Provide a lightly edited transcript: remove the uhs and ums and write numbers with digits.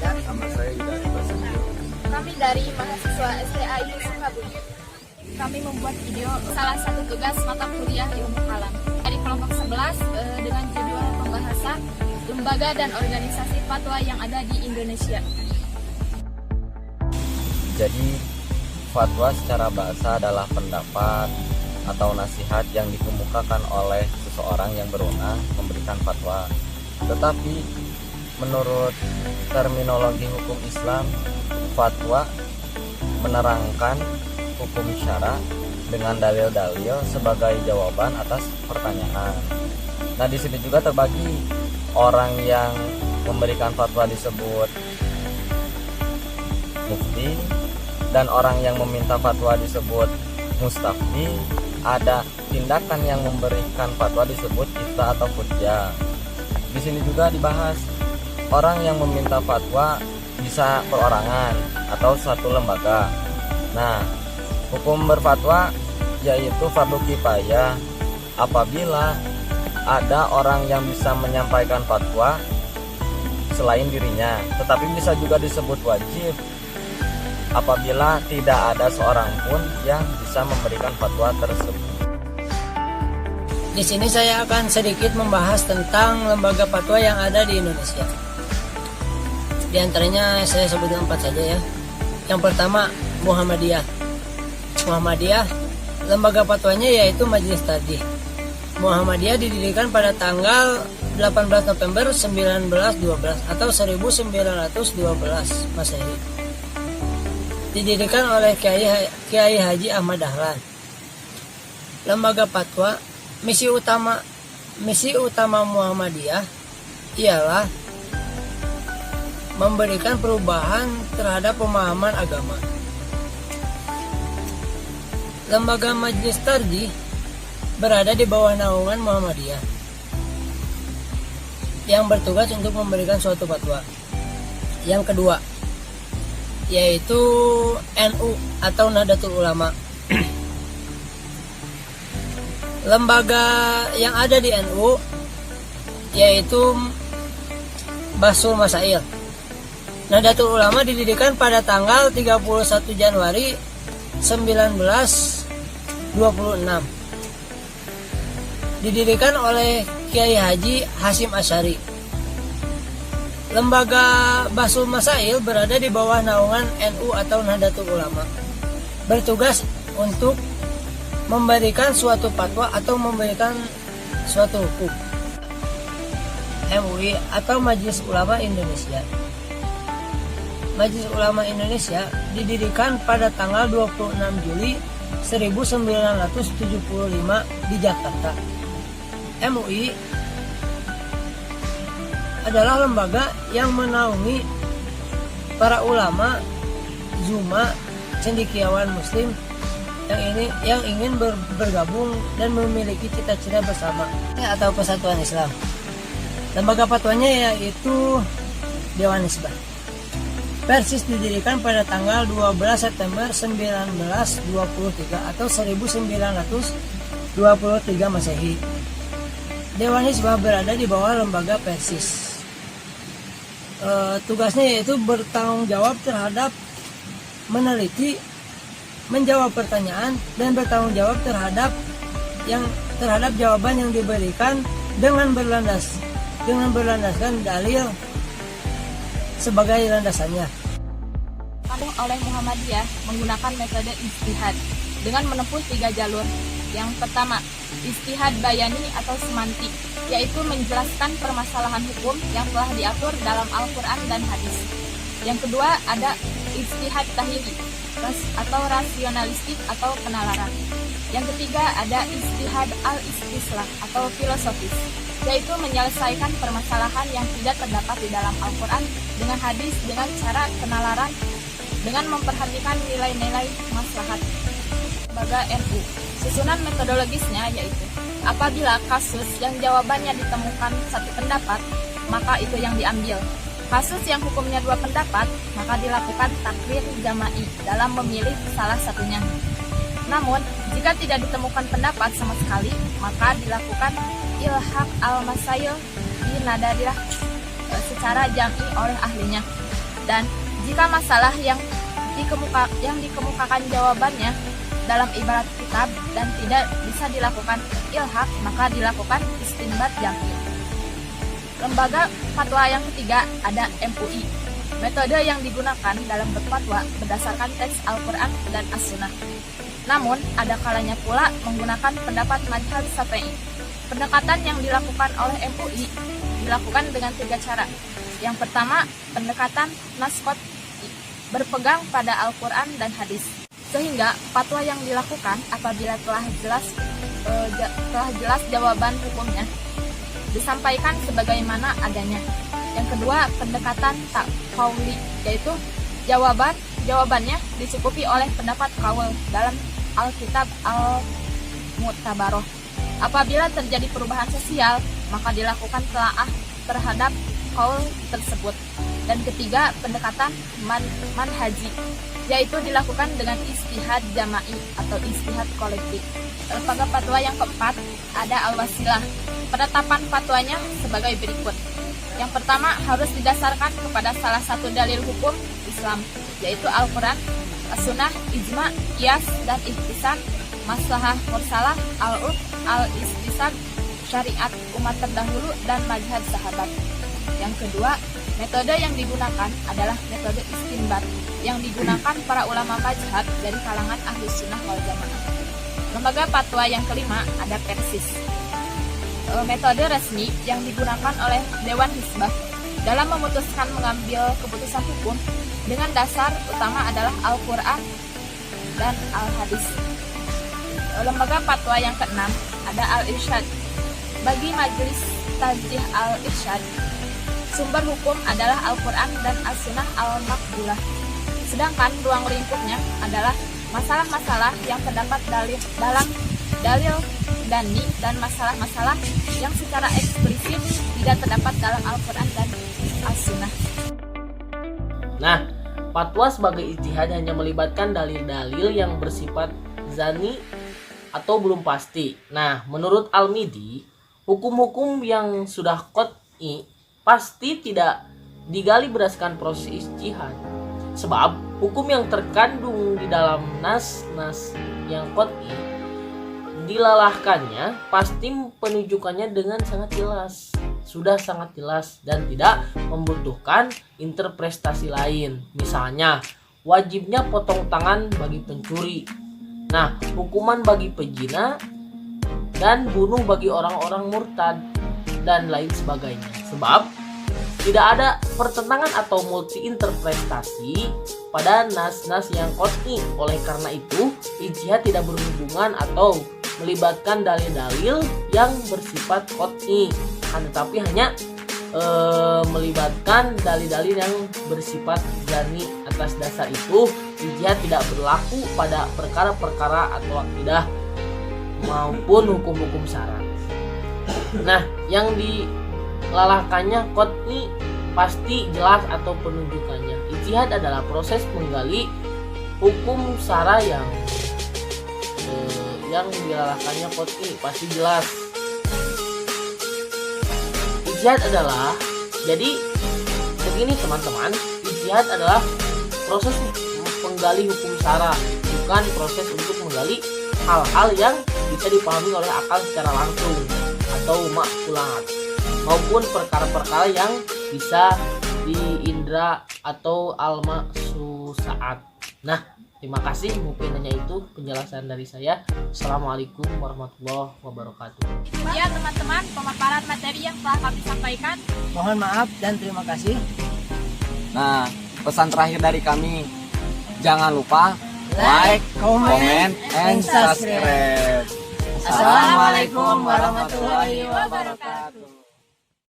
Hidayat. Nama saya Hidayat Prasetyo. Kami dari mahasiswa STAI Sukabumi. Kami membuat video salah satu tugas mata kuliah ilmu kalam dari kelompok 11 dengan judul pembahasan lembaga dan organisasi fatwa yang ada di Indonesia. Jadi fatwa secara bahasa adalah pendapat atau nasihat yang dikemukakan oleh seseorang yang berwenang memberikan fatwa. Tetapi menurut terminologi hukum Islam, fatwa menerangkan hukum syara dengan dalil-dalil sebagai jawaban atas pertanyaan. Nah, di sini juga terbagi orang yang memberikan fatwa disebut mufti dan orang yang meminta fatwa disebut mustafti. Ada tindakan yang memberikan fatwa disebut ifta atau hujjah. Di sini juga dibahas orang yang meminta fatwa bisa perorangan atau suatu lembaga. Nah, hukum berfatwa yaitu fardu kifayah. Apabila ada orang yang bisa menyampaikan fatwa selain dirinya, tetapi bisa juga disebut wajib apabila tidak ada seorang pun yang bisa memberikan fatwa tersebut. Di sini saya akan sedikit membahas tentang lembaga fatwa yang ada di Indonesia. Di antaranya saya sebutkan 4 saja ya. Yang pertama, Muhammadiyah. Muhammadiyah, lembaga fatwanya yaitu Majelis Tarjih. Muhammadiyah didirikan pada tanggal 18 November 1912 atau 1912 Masehi. Didirikan oleh Kiai Haji Ahmad Dahlan. Lembaga fatwa, misi utama Muhammadiyah ialah memberikan perubahan terhadap pemahaman agama. Lembaga Majelis Tarjih berada di bawah naungan Muhammadiyah yang bertugas untuk memberikan suatu fatwa. Yang kedua yaitu NU atau Nahdlatul Ulama. Lembaga yang ada di NU yaitu Basul Masail. Nahdlatul Ulama didirikan pada tanggal 31 Januari 1926. Didirikan oleh Kiai Haji Hasyim Asy'ari. Lembaga Basul Masail berada di bawah naungan NU atau Nahdlatul Ulama. Bertugas untuk memberikan suatu fatwa atau memberikan suatu hukum. MUI atau Majelis Ulama Indonesia. Majelis Ulama Indonesia didirikan pada tanggal 26 Juli 1975 di Jakarta. MUI adalah lembaga yang menaungi para ulama, zuma, cendekiawan muslim yang ingin bergabung dan memiliki cita-cita bersama atau persatuan Islam. Lembaga fatwanya yaitu Dewan Hisbah. Persis didirikan pada tanggal 12 September 1923 atau 1923 Masehi. Dewan Hisbah berada di bawah lembaga Persis. Tugasnya yaitu bertanggung jawab terhadap meneliti, menjawab pertanyaan, dan bertanggung jawab terhadap jawaban yang diberikan dengan berlandaskan dalil sebagai landasannya. Oleh Muhammadiyah menggunakan metode ijtihad dengan menempuh 3 jalur. Yang pertama, ijtihad bayani atau semantik, yaitu menjelaskan permasalahan hukum yang telah diatur dalam Al-Quran dan hadis. Yang kedua, ada ijtihad tahlili atau rasionalistik atau penalaran. Yang ketiga, ada ijtihad al-istislah atau filosofis, yaitu menyelesaikan permasalahan yang tidak terdapat di dalam Al-Quran dengan hadis dengan cara penalaran dengan memperhatikan nilai-nilai maslahat. Lembaga NU, susunan metodologisnya yaitu apabila kasus yang jawabannya ditemukan satu pendapat, maka itu yang diambil. Kasus yang hukumnya 2 pendapat, maka dilakukan takrir jama'i dalam memilih salah satunya. Namun, jika tidak ditemukan pendapat sama sekali, maka dilakukan ilhaq al-masail di nadarirah secara jam'i oleh ahlinya. Dan jika masalah yang dikemukakan jawabannya dalam ibarat kitab dan tidak bisa dilakukan ilhaq, maka dilakukan istinbat jam'i. Lembaga fatwa yang ketiga ada MUI. Metode yang digunakan dalam berfatwa berdasarkan teks Al-Quran dan As-Sunnah. Namun, ada kalanya pula menggunakan pendapat mazhab Syafi'i. Pendekatan yang dilakukan oleh MUI dilakukan dengan 3 cara. Yang pertama, pendekatan nas qat'i, berpegang pada Al-Quran dan hadis. Sehingga fatwa yang dilakukan apabila telah jelas jawaban hukumnya disampaikan sebagaimana adanya. Yang kedua, pendekatan qauli, yaitu jawabannya dicukupi oleh pendapat qaul dalam Alkitab Al-Mu'tabaroh. Apabila terjadi perubahan sosial, maka dilakukan telaah terhadap qaul tersebut. Dan ketiga, pendekatan manhaji, yaitu dilakukan dengan istihad jama'i atau istihad kolektif. Lembaga fatwa yang keempat ada al-wasilah. Penetapan fatwanya sebagai berikut. Yang pertama, harus didasarkan kepada salah satu dalil hukum Islam, yaitu Al-Quran, As-Sunnah, Ijma, Qiyas, dan Ihtisan, Maslahah Mursalah, Al-Urf, Al-Istisab, Syariat umat terdahulu, dan Mazhab sahabat. Yang kedua, metode yang digunakan adalah metode istinbat yang digunakan para ulama mazhab dari kalangan ahli sunnah wal jamaah. Lembaga fatwa yang kelima ada persis. Metode resmi yang digunakan oleh Dewan Hizbah dalam memutuskan mengambil keputusan hukum dengan dasar utama adalah Al-Quran dan Al-Hadis. Lembaga fatwa yang keenam ada Al-Irsyad. Bagi Majelis Tajih Al-Irsyad, sumber hukum adalah Al-Quran dan As-Sunnah Al-Maqbulah. Sedangkan ruang lingkupnya adalah masalah-masalah yang terdapat dalam dalil dani dan masalah-masalah yang secara eksplisit tidak terdapat dalam Al-Quran dan As-Sunnah. Nah, fatwa sebagai ijtihad hanya melibatkan dalil-dalil yang bersifat zani atau belum pasti. Nah, menurut Al-Midi, hukum-hukum yang sudah qat'i pasti tidak digali berdasarkan proses ijtihad. Sebab hukum yang terkandung di dalam nas-nas yang qat'i dilalahkannya pasti penunjukannya dengan sangat jelas, sudah sangat jelas dan tidak membutuhkan interpretasi lain. Misalnya, wajibnya potong tangan bagi pencuri. Nah, hukuman bagi pezina dan bunuh bagi orang-orang murtad dan lain sebagainya. Sebab tidak ada pertentangan atau multi interpretasi pada nas-nas yang qat'i. Oleh karena itu, ijtihad tidak berhubungan atau melibatkan dalil-dalil yang bersifat qat'i, tetapi hanya melibatkan dalil-dalil yang bersifat zani. Atas dasar itu, ijtihad tidak berlaku pada perkara-perkara atau akidah maupun hukum-hukum syara. Nah, yang dilalahkannya qat'i pasti jelas atau penunjukannya. Ijtihad adalah proses menggali hukum syara yang dilalahkannya qat'i pasti jelas. Ijtihad adalah, jadi begini teman-teman, ijtihad adalah proses menggali hukum syara, bukan proses untuk menggali hal-hal yang bisa dipahami oleh akal secara langsung atau maksulat, maupun perkara-perkara yang bisa diindra atau al-maksusaat. Nah, terima kasih, mungkin hanya itu penjelasan dari saya. Assalamualaikum warahmatullahi wabarakatuh. Ya teman-teman, pemaparan materi yang telah kami sampaikan. Mohon maaf dan terima kasih. Nah, pesan terakhir dari kami, jangan lupa like, comment, and subscribe. Assalamualaikum warahmatullahi wabarakatuh.